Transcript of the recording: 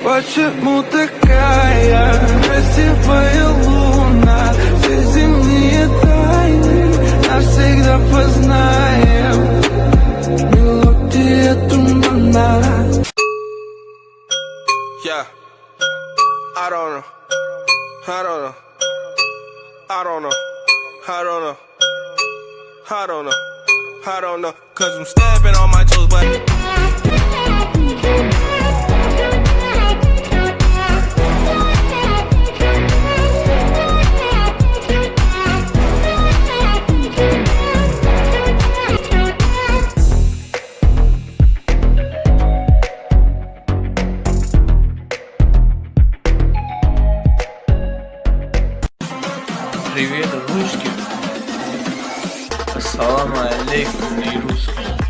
Почему такая красивая луна? Все земные тайны навсегда познаем. Мелодия тумана. Yeah, I don't know, I don't know, I don't know, I don't know, I don't know, I don't know, cause I'm stepping on my toes, but Привет, русский. Ассаламу алейкум, не русский.